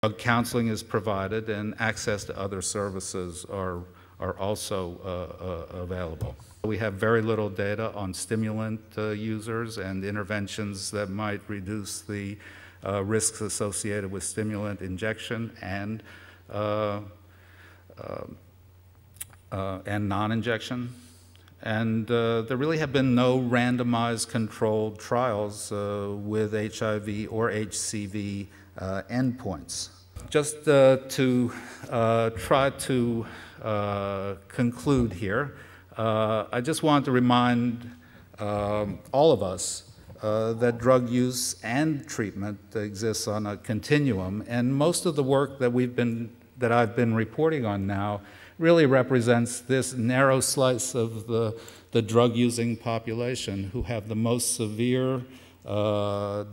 Drug counseling is provided, and access to other services are also available. We have very little data on stimulant users and interventions that might reduce the risks associated with stimulant injection and non-injection. And there really have been no randomized controlled trials with HIV or HCV endpoints. Just to try to conclude here, I just want to remind all of us that drug use and treatment exists on a continuum, and most of the work that I've been reporting on now really represents this narrow slice of the drug-using population who have the most severe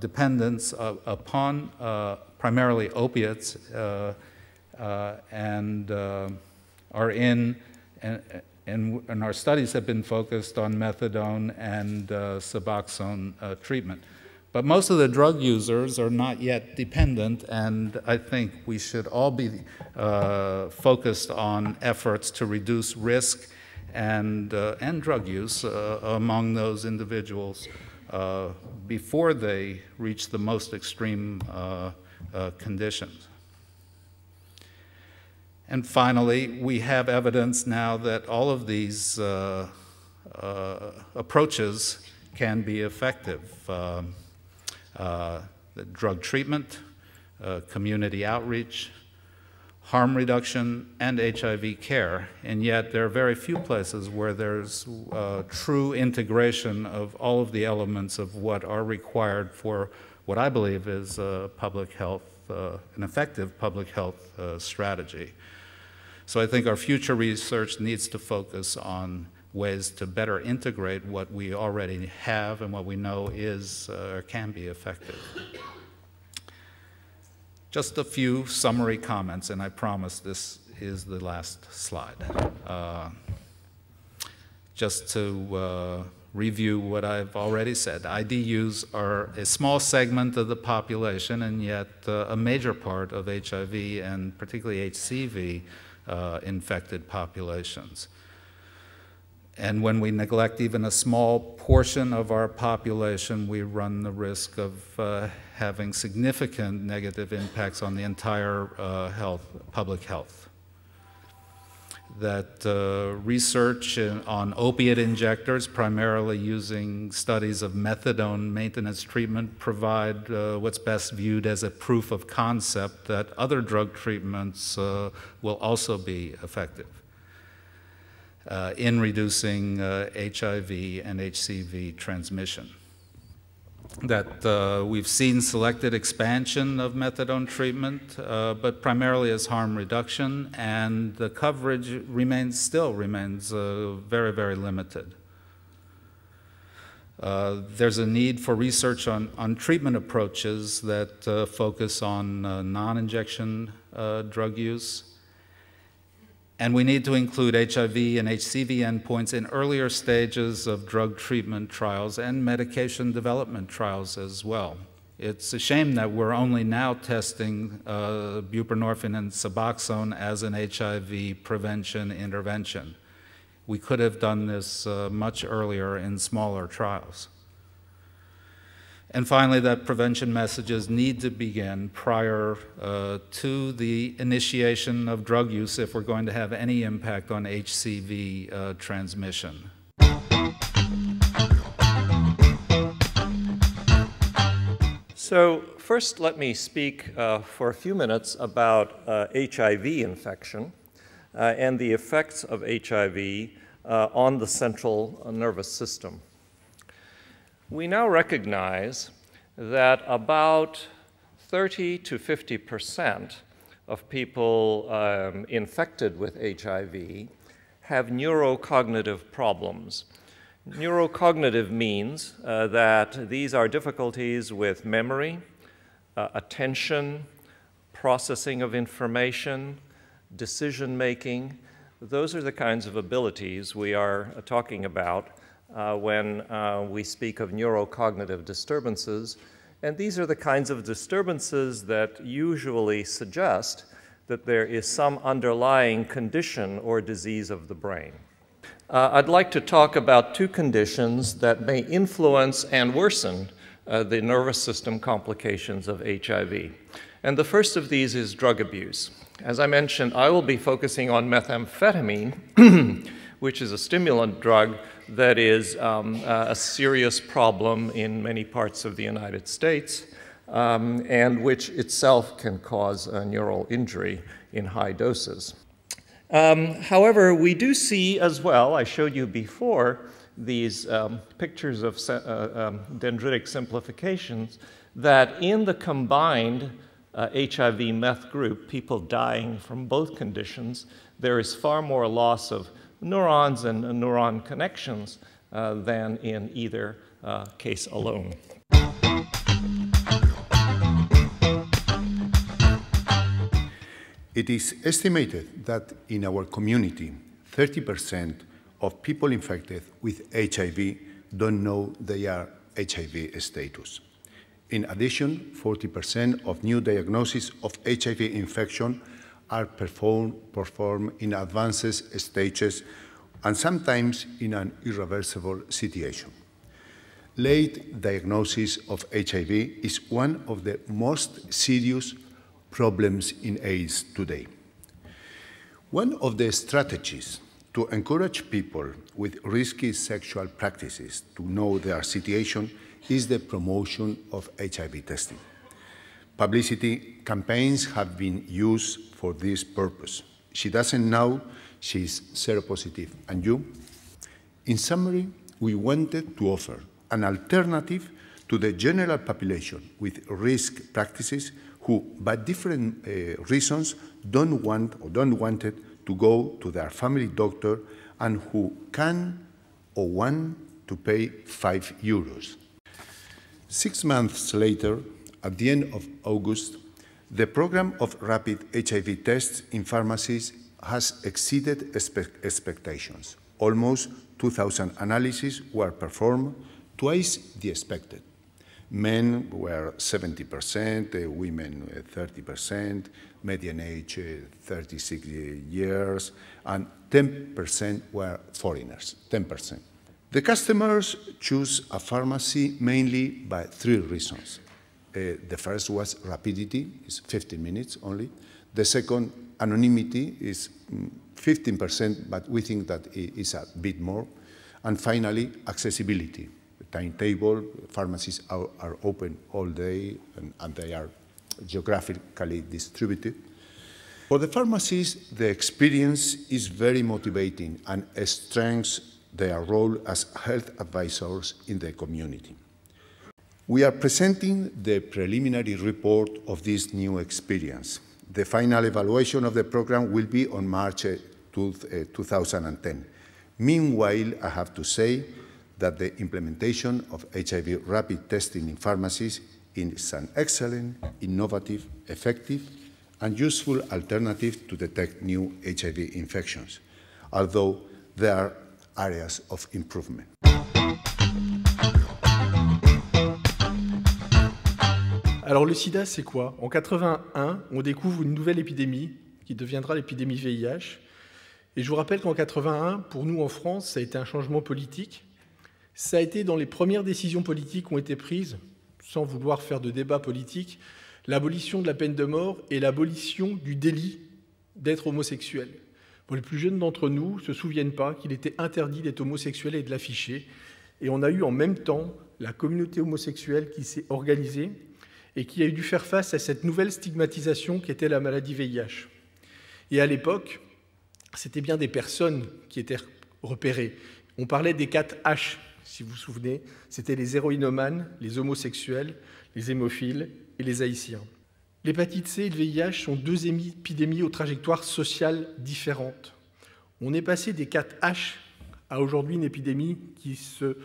dependence upon primarily opiates and are in, and our studies have been focused on methadone and Suboxone treatment. But most of the drug users are not yet dependent, and I think we should all be focused on efforts to reduce risk and drug use among those individuals before they reach the most extreme conditions. And finally, we have evidence now that all of these approaches can be effective. The drug treatment, community outreach, harm reduction, and HIV care. And yet there are very few places where there's true integration of all of the elements of what are required for what I believe is public health, an effective public health strategy. So I think our future research needs to focus on ways to better integrate what we already have and what we know is or can be effective. Just a few summary comments, and I promise this is the last slide. Just to review what I've already said, IDUs are a small segment of the population, and yet a major part of HIV and particularly HCV infected populations. And when we neglect even a small portion of our population, we run the risk of having significant negative impacts on the entire public health. That research on opiate injectors, primarily using studies of methadone maintenance treatment, provide what's best viewed as a proof of concept that other drug treatments will also be effective in reducing HIV and HCV transmission. That we've seen selected expansion of methadone treatment, but primarily as harm reduction, and the coverage still remains very, very limited. There's a need for research on treatment approaches that focus on non-injection drug use. And we need to include HIV and HCV endpoints in earlier stages of drug treatment trials and medication development trials as well. It's a shame that we're only now testing buprenorphine and Suboxone as an HIV prevention intervention. We could have done this much earlier in smaller trials. And finally, that prevention messages need to begin prior to the initiation of drug use if we're going to have any impact on HCV transmission. So first, let me speak for a few minutes about HIV infection and the effects of HIV on the central nervous system. We now recognize that about 30 to 50% of people infected with HIV have neurocognitive problems. Neurocognitive means that these are difficulties with memory, attention, processing of information, decision-making. Those are the kinds of abilities we are talking about when we speak of neurocognitive disturbances. And these are the kinds of disturbances that usually suggest that there is some underlying condition or disease of the brain. I'd like to talk about two conditions that may influence and worsen the nervous system complications of HIV. And the first of these is drug abuse. As I mentioned, I will be focusing on methamphetamine, which is a stimulant drug that is a serious problem in many parts of the United States, and which itself can cause a neural injury in high doses. However, we do see as well, I showed you before, these pictures of dendritic simplifications, that in the combined HIV meth group, people dying from both conditions, there is far more loss of neurons and neuron connections than in either case alone. It is estimated that in our community, 30% of people infected with HIV don't know they are HIV status. In addition, 40% of new diagnoses of HIV infection are performed in advanced stages and sometimes in an irreversible situation. Late diagnosis of HIV is one of the most serious problems in AIDS today. One of the strategies to encourage people with risky sexual practices to know their situation is the promotion of HIV testing. Publicity campaigns have been used for this purpose. She doesn't know she's seropositive, and you? In summary, we wanted to offer an alternative to the general population with risk practices who, by different reasons, don't want to go to their family doctor and who can or want to pay €5. 6 months later, at the end of August, the program of rapid HIV tests in pharmacies has exceeded expectations. Almost 2,000 analyses were performed, twice the expected. Men were 70%, women 30%, median age 36 years, and 10% were foreigners, 10%. The customers choose a pharmacy mainly by 3 reasons. The first was rapidity, it's 15 minutes only. The second, anonymity, is 15%, but we think that it is a bit more. And finally, accessibility. Timetable, pharmacies are open all day and they are geographically distributed. For the pharmacies, the experience is very motivating and strengthens their role as health advisors in the community. We are presenting the preliminary report of this new experience. The final evaluation of the program will be on March 2010. Meanwhile, I have to say that the implementation of HIV rapid testing in pharmacies is an excellent, innovative, effective, and useful alternative to detect new HIV infections, although there are areas of improvement. Alors le sida, c'est quoi? En 81, on découvre une nouvelle épidémie qui deviendra l'épidémie VIH. Et je vous rappelle qu'en 81, pour nous en France, ça a été un changement politique. Ça a été dans les premières décisions politiques qui ont été prises, sans vouloir faire de débat politique, l'abolition de la peine de mort et l'abolition du délit d'être homosexuel. Bon, les plus jeunes d'entre nous ne se souviennent pas qu'il était interdit d'être homosexuel et de l'afficher. Et on a eu en même temps la communauté homosexuelle qui s'est organisée et qui a dû faire face à cette nouvelle stigmatisation qui était la maladie VIH. Et à l'époque, c'était bien des personnes qui étaient repérées. On parlait des 4 H, si vous vous souvenez. C'était les héroïnomanes, les homosexuels, les hémophiles et les haïtiens. L'hépatite C et le VIH sont 2 épidémies aux trajectoires sociales différentes. On est passé des 4 H à aujourd'hui une épidémie qui se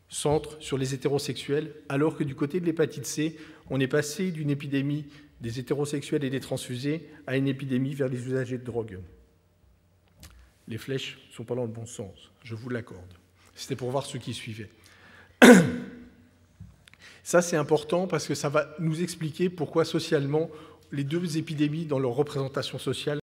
centre sur les hétérosexuels, alors que du côté de l'hépatite C, on est passé d'une épidémie des hétérosexuels et des transfusés à une épidémie vers les usagers de drogue. Les flèches ne sont pas dans le bon sens, je vous l'accorde. C'était pour voir ceux qui suivaient. Ça, c'est important parce que ça va nous expliquer pourquoi socialement, les deux épidémies, dans leur représentation sociale,